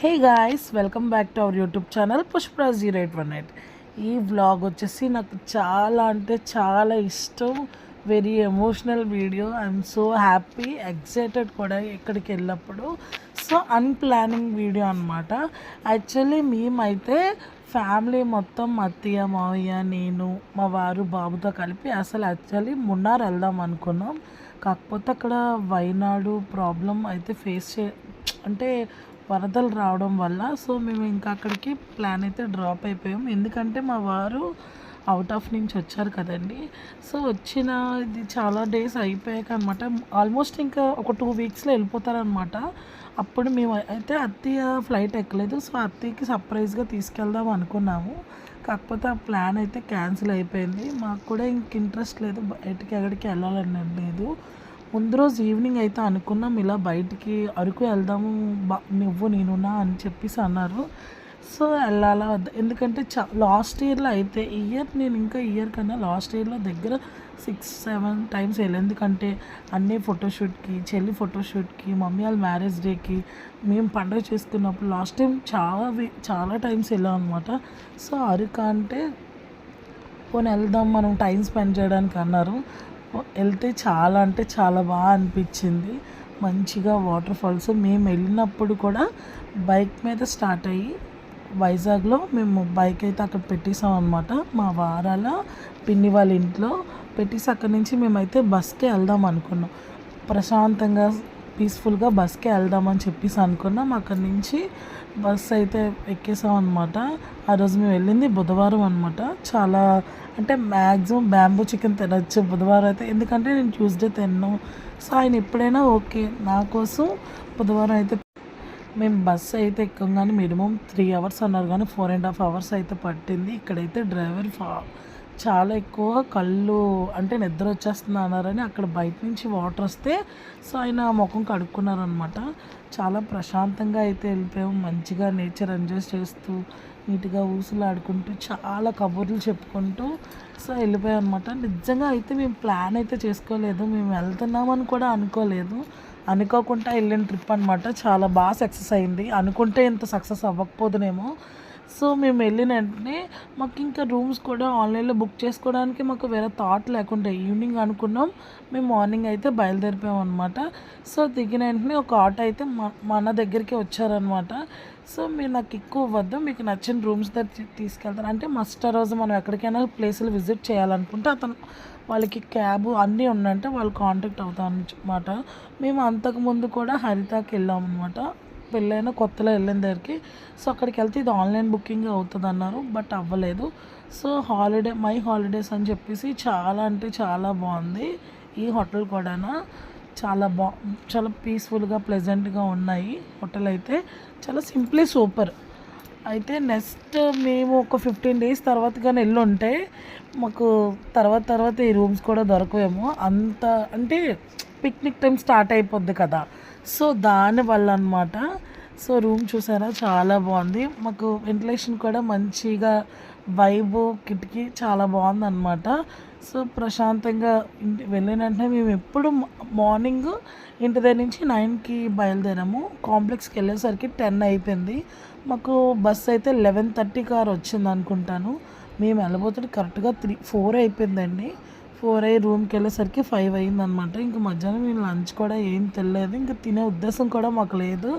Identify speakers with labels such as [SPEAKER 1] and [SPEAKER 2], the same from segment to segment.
[SPEAKER 1] Hey guys, welcome back to our YouTube channel పుష్పరాజ్0818. ఈ vlog వచ్చేసి నాకు చాలా అంటే చాలా ఇష్టం. Very emotional video. I'm so happy, excited కూడా ఇక్కడికి వెళ్ళినప్పుడు. సో అన్ప్లానింగ్ వీడియో అనమాట. యాక్చువల్లీ మేమైతే ఫ్యామిలీ మొత్తం అత్తయ్య మావయ్య నేను మా వారు బాబుతో కలిపి అసలు యాక్చువల్లీ మున్నార్ వెళ్దాం అనుకున్నాం. కాకపోతే అక్కడ వైనాడు ప్రాబ్లం అయితే అంటే వరదలు రావడం వల్ల సో మేము ఇంకా అక్కడికి ప్లాన్ అయితే డ్రాప్ అయిపోయాం. ఎందుకంటే మా వారు అవుట్ ఆఫ్ నుంచి వచ్చారు కదండి. సో వచ్చిన ఇది చాలా డేస్ అయిపోయాక అనమాట, ఆల్మోస్ట్ ఇంకా ఒక 2 వీక్స్లో వెళ్ళిపోతారనమాట. అప్పుడు మేము అయితే అత్తయ్య ఫ్లైట్ ఎక్కలేదు. సో అత్తయ్యకి సర్ప్రైజ్గా తీసుకెళ్దాం అనుకున్నాము. కాకపోతే ఆ ప్లాన్ అయితే క్యాన్సిల్ అయిపోయింది. మాకు కూడా ఇంక ఇంట్రెస్ట్ లేదు, బయటికి ఎక్కడికి వెళ్ళాలని లేదు. ముందు రోజు ఈవినింగ్ అయితే అనుకున్నాం ఇలా బయటికి అరకు వెళ్దాము, నువ్వు నేనున్నా అని చెప్పేసి అన్నారు. సో వెళ్ళాలా వద్ద, ఎందుకంటే లాస్ట్ ఇయర్లో అయితే నేను ఇంకా ఇయర్ కన్నా లాస్ట్ ఇయర్లో దగ్గర 6-7 టైమ్స్ వెళ్ళాను. ఎందుకంటే అన్నీ ఫోటోషూట్కి, చెల్లి ఫోటోషూట్కి, మమ్మీ వాళ్ళ మ్యారేజ్ డేకి, మేము పండుగ చేసుకున్నప్పుడు లాస్ట్ టైం చాలా టైమ్స్ వెళ్ళాం అనమాట. సో అరకు అంటే పోనీ వెళ్దాం మనం టైం స్పెండ్ చేయడానికి అన్నారు. వెళ్తే చాలా అంటే చాలా బాగా అనిపించింది. మంచిగా వాటర్ ఫాల్స్. మేము వెళ్ళినప్పుడు కూడా బైక్ మీద స్టార్ట్ అయ్యి వైజాగ్లో మేము బైక్ అయితే అక్కడ పెట్టేసాం అనమాట. మా వారాల పిన్ని వాళ్ళ ఇంట్లో పెట్టేసి అక్కడి నుంచి మేమైతే బస్కే వెళ్దాం అనుకున్నాం. ప్రశాంతంగా పీస్ఫుల్గా బస్కే వెళ్దామని చెప్పేసి అనుకున్నాం. అక్కడి నుంచి బస్ అయితే ఎక్కేసాం అనమాట. ఆ రోజు మేము వెళ్ళింది బుధవారం అనమాట. చాలా అంటే మ్యాక్సిమం బ్యాంబూ చికెన్ తినచ్చు బుధవారం అయితే, ఎందుకంటే నేను ట్యూస్డే తిన్నాను. సో ఆయన ఎప్పుడైనా ఓకే. నా కోసం బుధవారం అయితే మేము బస్సు అయితే ఎక్కగానే మినిమం 3 అవర్స్ అన్నారు, కానీ 4.5 అవర్స్ అయితే పట్టింది. ఇక్కడైతే డ్రైవర్ చాలా ఎక్కువ కళ్ళు అంటే నిద్ర వచ్చేస్తుంది అన్నారని అక్కడ బయట నుంచి వాటర్ వస్తే సో ఆయన ముఖం కడుక్కున్నారనమాట. చాలా ప్రశాంతంగా అయితే వెళ్ళిపోయాము. మంచిగా నేచర్ ఎంజాయ్ చేస్తూ నీట్గా ఊసులాడుకుంటూ చాలా కబుర్లు చెప్పుకుంటూ సో వెళ్ళిపోయాం అనమాట. నిజంగా అయితే మేము ప్లాన్ అయితే చేసుకోలేదు, మేము వెళ్తున్నామని కూడా అనుకోలేదు. అనుకోకుండా వెళ్ళిన ట్రిప్ అనమాట. చాలా బాగా సక్సెస్ అయింది. అనుకుంటే ఇంత సక్సెస్ అవ్వకపోదునేమో. సో మేము వెళ్ళిన వెంటనే మాకు ఇంకా రూమ్స్ కూడా ఆన్లైన్లో బుక్ చేసుకోవడానికి మాకు వేరే థాట్ లేకుండా ఈవినింగ్ అనుకున్నాం. మేము మార్నింగ్ అయితే బయలుదేరిపోయాం అనమాట. సో దిగిన వెంటనే ఒక ఆటో అయితే మన దగ్గరికి వచ్చారనమాట. సో మీరు నాకు ఎక్కువ వద్దు, మీకు నచ్చిన రూమ్స్ దగ్గర తీసుకెళ్తారు అంటే మస్ట్ రోజు మనం ఎక్కడికైనా ప్లేసులు విజిట్ చేయాలనుకుంటే అతను వాళ్ళకి క్యాబ్ అన్నీ ఉన్నాయంటే వాళ్ళు కాంటాక్ట్ అవుతాం అనమాట. మేము అంతకుముందు కూడా హరితాకి వెళ్ళాం అనమాట, పెళ్ళైన కొత్తలో వెళ్ళిన దగ్గరికి. సో అక్కడికి వెళ్తే ఇది ఆన్లైన్ బుకింగ్ అవుతుంది అన్నారు, బట్ అవ్వలేదు. సో మై హాలిడేస్ అని చెప్పేసి చాలా అంటే చాలా బాగుంది. ఈ హోటల్ కూడా చాలా పీస్ఫుల్గా ప్లెజెంట్గా ఉన్నాయి. హోటల్ అయితే చాలా సింప్లీ సూపర్. అయితే నెక్స్ట్ మేము ఒక 15 డేస్ తర్వాత కానీ వెళ్ళుంటే మాకు తర్వాత ఈ రూమ్స్ కూడా దొరకవేమో. అంత అంటే పిక్నిక్ టైం స్టార్ట్ అయిపోద్ది కదా, సో దానివల్ల అనమాట. సో రూమ్ చూసారా చాలా బాగుంది. మాకు వెంటిలేషన్ కూడా మంచిగా వైబ్, కిటికీ చాలా బాగుంది అనమాట. సో ప్రశాంతంగా వెళ్ళిన వెంటనే మేము ఎప్పుడు మార్నింగ్ ఇంటి దగ్గర నుంచి 9కి బయలుదేరాము. కాంప్లెక్స్కి వెళ్ళేసరికి 10 అయిపోయింది. మాకు బస్ అయితే 11:30 కార్ వచ్చింది అనుకుంటాను. మేము వెళ్ళబోతుంటే కరెక్ట్గా 4 అయిపోయిందండి. 4 అయ్యి రూమ్కి వెళ్ళేసరికి 5 అయిందనమాట. ఇంక మధ్యాహ్నం మేము లంచ్ కూడా ఏం తెలియలేదు, ఇంకా తినే ఉద్దేశం కూడా మాకు లేదు.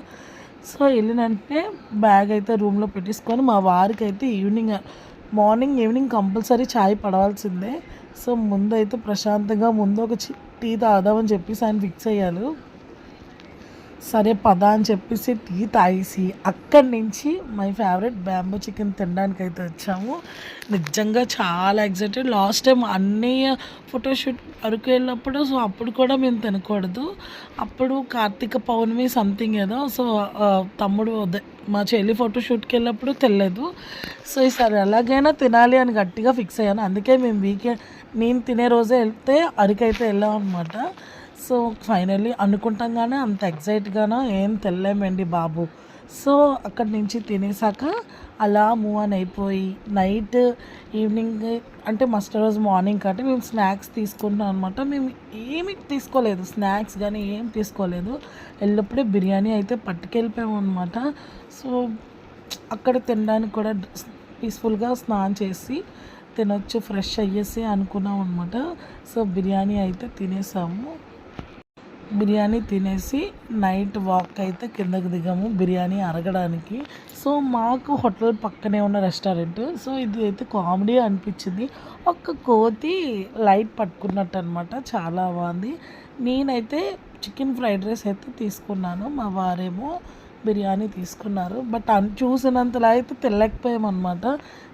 [SPEAKER 1] సో వెళ్ళిన వెంటనే బ్యాగ్ అయితే రూమ్లో పెట్టేసుకొని మా వారికి అయితే మార్నింగ్ ఈవినింగ్ కంపల్సరీ ఛాయ్ పడవలసిందే. సో ముందు అయితే ప్రశాంతంగా ఒక టీ తాగుదామని చెప్పేసి ఆయన ఫిక్స్ అయ్యారు. సరే పద అని చెప్పేసి టీ తాగేసి అక్కడి నుంచి మై ఫేవరెట్ బ్యాంబూ చికెన్ తినడానికి అయితే వచ్చాము. నిజంగా చాలా ఎక్సైటెడ్. లాస్ట్ టైం అన్నయ్య ఫోటోషూట్ అరకు వెళ్ళినప్పుడు సో అప్పుడు కూడా మేము తినకూడదు, అప్పుడు కార్తీక పౌర్ణమి సంథింగ్ ఏదో. సో తమ్ముడు మా చెల్లి ఫోటోషూట్కి వెళ్ళినప్పుడు తెలియదు. సో ఈసారి ఎలాగైనా తినాలి అని గట్టిగా ఫిక్స్ అయ్యాను. అందుకే మేము నేను తినే రోజే వెళ్తే అరకు అయితే వెళ్ళాం అనమాట. సో ఫైనల్లీ అనుకుంటాంగానే అంత ఎగ్జైట్గానో ఏం తెల్లేమండి బాబు. సో అక్కడి నుంచి తినేసాక అలా మూవ్ ఆన్ అయిపోయి నైట్ ఈవినింగ్ అంటే మస్ట్ రోజు మార్నింగ్ కాబట్టి మేము స్నాక్స్ తీసుకుంటాం అనమాట. మేము ఏమి తీసుకోలేదు, స్నాక్స్ కానీ ఏం తీసుకోలేదు. ఎల్లప్పుడే బిర్యానీ అయితే పట్టుకెళ్ళిపోయాము అనమాట. సో అక్కడ తినడానికి కూడా పీస్ఫుల్గా స్నానం చేసి తినొచ్చు, ఫ్రెష్ అయ్యేసి అనుకున్నాం అనమాట. సో బిర్యానీ అయితే తినేసాము. బిర్యానీ తినేసి నైట్ వాక్ అయితే కిందకి దిగాము బిర్యానీ అరగడానికి. సో మాకు హోటల్ పక్కనే ఉన్న రెస్టారెంట్. సో ఇది అయితే కామెడీ అనిపించింది. ఒక కోతి లైట్ పట్టుకున్నట్టు అనమాట, చాలా బాగుంది. నేనైతే చికెన్ ఫ్రైడ్ రైస్ అయితే తీసుకున్నాను, మా వారేమో బిర్యానీ తీసుకున్నారు. బట్ చూసినంతలా అయితే తెల్లకపోయామన్నమాట.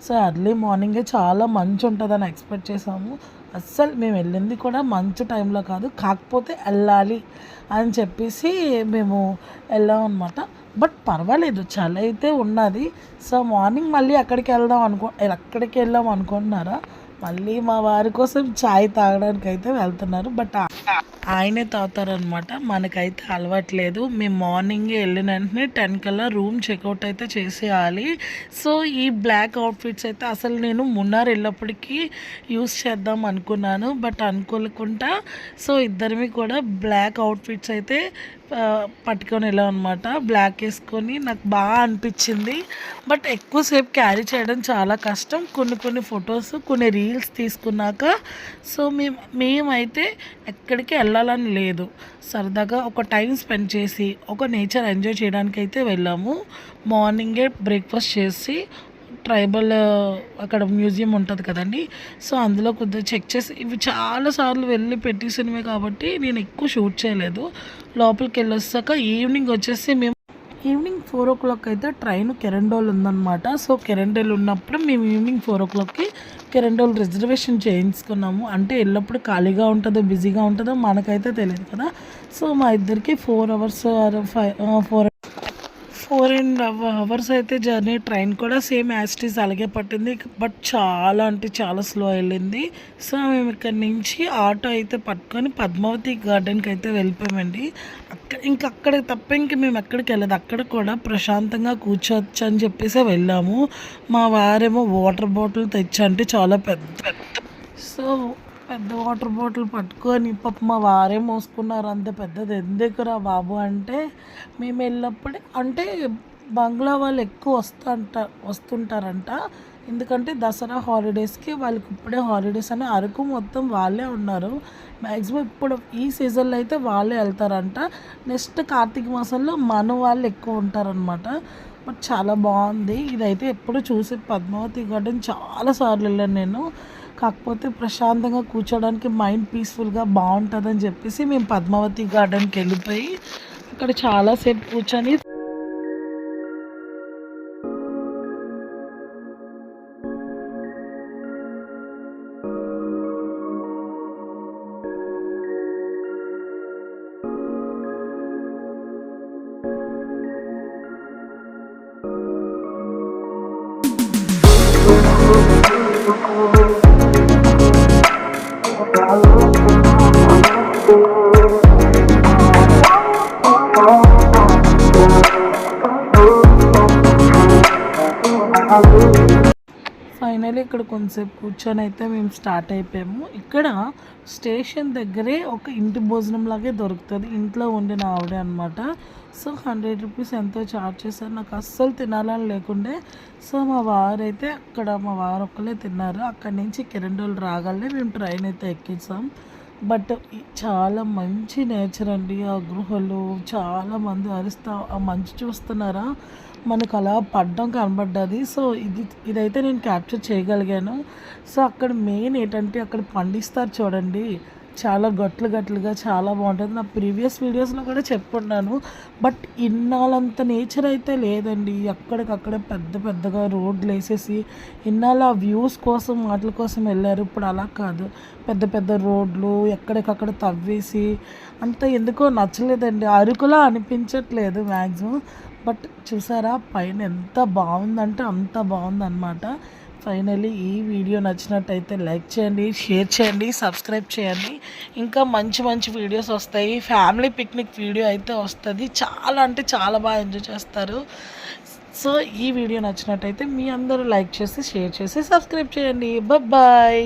[SPEAKER 1] సో ఎర్లీ మార్నింగే చాలా మంచు ఉంటుందని ఎక్స్పెక్ట్ చేసాము. అస్సలు మేము వెళ్ళింది కూడా మంచు టైంలో కాదు, కాకపోతే వెళ్ళాలి అని చెప్పేసి మేము వెళ్ళాం అనమాట. బట్ పర్వాలేదు, చలి అయితే ఉన్నది. సో మార్నింగ్ మళ్ళీ అక్కడికి వెళ్ళాం అనుకుంటున్నారా? మళ్ళీ మా వారి కోసం చాయ్ తాగడానికి అయితే వెళ్తున్నారు. బట్ ఆయనే తాగుతారనమాట, మనకైతే అలవాట్లేదు. మేము మార్నింగే వెళ్ళిన వెంటనే 10 కల్లా రూమ్ చెక్అవుట్ అయితే చేసేయాలి. సో ఈ బ్లాక్ అవుట్ఫిట్స్ అయితే అసలు నేను మున్నార్ వెళ్ళప్పటికీ యూస్ చేద్దాం అనుకున్నాను, బట్ అనుకోకుండా సో ఇద్దరివి కూడా బ్లాక్ అవుట్ఫిట్స్ అయితే పట్టుకొని వెళ్ళాం అనమాట. బ్లాక్ వేసుకొని నాకు బాగా అనిపించింది. బట్ ఎక్కువసేపు క్యారీ చేయడం చాలా కష్టం. కొన్ని ఫొటోస్, కొన్ని రీల్స్ తీసుకున్నాక సో మేమైతే ఎక్కడికి వెళ్ళాలని లేదు, సరదాగా ఒక టైం స్పెండ్ చేసి ఒక నేచర్ ఎంజాయ్ చేయడానికి అయితే వెళ్ళాము. మార్నింగే బ్రేక్ఫాస్ట్ చేసి ట్రైబల్ అక్కడ మ్యూజియం ఉంటుంది కదండి, సో అందులో కొద్దిగా చెక్ చేసి ఇవి చాలాసార్లు వెళ్ళి పెట్టేసినవే కాబట్టి నేను ఎక్కువ షూట్ చేయలేదు. లోపలికి వెళ్ళొస్తాక ఈవినింగ్ వచ్చేసి మేము ఈవినింగ్ 4 o'clock అయితే ట్రైన్ కెరండోల్ ఉందన్నమాట. సో కెరండోల్ ఉన్నప్పుడు మేము ఈవినింగ్ 4 o'clockకి కెరండోల్ రిజర్వేషన్ చేయించుకున్నాము. అంటే ఎల్లప్పుడు ఖాళీగా ఉంటుందో బిజీగా ఉంటుందో మనకైతే తెలియదు కదా. సో మా ఇద్దరికి 4 hours 4.5 hours అయితే జర్నీ. ట్రైన్ కూడా సేమ్ యాస్టీస్ అలాగే పట్టింది, బట్ చాలా అంటే చాలా స్లో వెళ్ళింది. సో మేము ఇక్కడ నుంచి ఆటో అయితే పట్టుకొని పద్మావతి గార్డెన్కి అయితే వెళ్ళిపోయామండి. అక్కడ తప్ప మేము ఎక్కడికి వెళ్ళదు. అక్కడ కూడా ప్రశాంతంగా కూర్చోవచ్చు అని చెప్పేసి వెళ్ళాము. మా వారేమో వాటర్ బాటిల్ తెచ్చా అంటే చాలా పెద్ద సో పెద్ద వాటర్ బాటిల్ పట్టుకొని పాప మా వారే మోసుకున్నారు. అంత పెద్దది ఎందుకురా బాబు అంటే, మేము వెళ్ళినప్పుడే అంటే బంగ్లా వాళ్ళు ఎక్కువ వస్తుంటారంట. ఎందుకంటే దసరా హాలిడేస్కి వాళ్ళకి ఇప్పుడే హాలిడేస్ అని అరకు మొత్తం వాళ్ళే ఉన్నారు. మ్యాక్సిమం ఇప్పుడు ఈ సీజన్లో అయితే వాళ్ళే వెళ్తారంట. నెక్స్ట్ కార్తీక మాసంలో మన వాళ్ళు ఎక్కువ ఉంటారనమాట. బట్ చాలా బాగుంది. ఇదైతే ఎప్పుడు చూసి పద్మావతి గార్డెన్ చాలాసార్లు వెళ్ళాను నేను. కాకపోతే ప్రశాంతంగా కూర్చోడానికి మైండ్ పీస్ఫుల్గా బాగుంటుందని చెప్పేసి మేము పద్మావతి గార్డెన్కి వెళ్ళిపోయి అక్కడ చాలాసేపు కూర్చొని ఫైనల్లీ ఇక్కడ కొంతసేపు కూర్చొని అయితే మేము స్టార్ట్ అయిపోయాము. ఇక్కడ స్టేషన్ దగ్గరే ఒక ఇంటి భోజనం లాగే దొరుకుతుంది, ఇంట్లో వండిన ఆవిడే అనమాట. సో 100 rupees ఎంతో ఛార్జ్ చేశారు. నాకు అస్సలు తినాలని లేకుండే. సో మా వారు ఒక్కలే తిన్నారు. అక్కడి నుంచి కిరండోల్ రాగానే మేము ట్రైన్ అయితే ఎక్కించాం. బట్ చాలా మంచి నేచర్ అండి ఆ గృహలు. చాలామంది అరుస్తా ఆ మంచు చూస్తున్నారా, మనకు అలా పడ్డం కనబడ్డది. సో ఇదైతే నేను క్యాప్చర్ చేయగలిగాను. సో అక్కడ మెయిన్ ఏంటంటే అక్కడ పండిస్తారు చూడండి, చాలా గట్లుగా చాలా బాగుంటుంది. నా ప్రీవియస్ వీడియోస్లో కూడా చెప్పుకున్నాను. బట్ ఇన్నాళ్ళంత నేచర్ అయితే లేదండి. అక్కడికక్కడ పెద్దగా రోడ్లు వేసేసి ఇన్నాళ్ళు ఆ వ్యూస్ కోసం వాటి కోసం వెళ్ళారు. ఇప్పుడు అలా కాదు, పెద్ద రోడ్లు ఎక్కడికక్కడ తవ్వేసి అంత ఎందుకో నచ్చలేదండి. అరకులా అనిపించట్లేదు మ్యాక్సిమం. బట్ చూసారా పైన ఎంత బాగుందంటే అంత బాగుందన్నమాట. ఫైనలీ ఈ వీడియో నచ్చినట్టయితే లైక్ చేయండి, షేర్ చేయండి, సబ్స్క్రైబ్ చేయండి. ఇంకా మంచి మంచి వీడియోస్ వస్తాయి. ఫ్యామిలీ పిక్నిక్ వీడియో అయితే వస్తుంది. చాలా అంటే చాలా బాగా ఎంజాయ్ చేస్తారు. సో ఈ వీడియో నచ్చినట్టయితే మీ అందరూ లైక్ చేసి, షేర్ చేసి, సబ్స్క్రైబ్ చేయండి. బాయ్.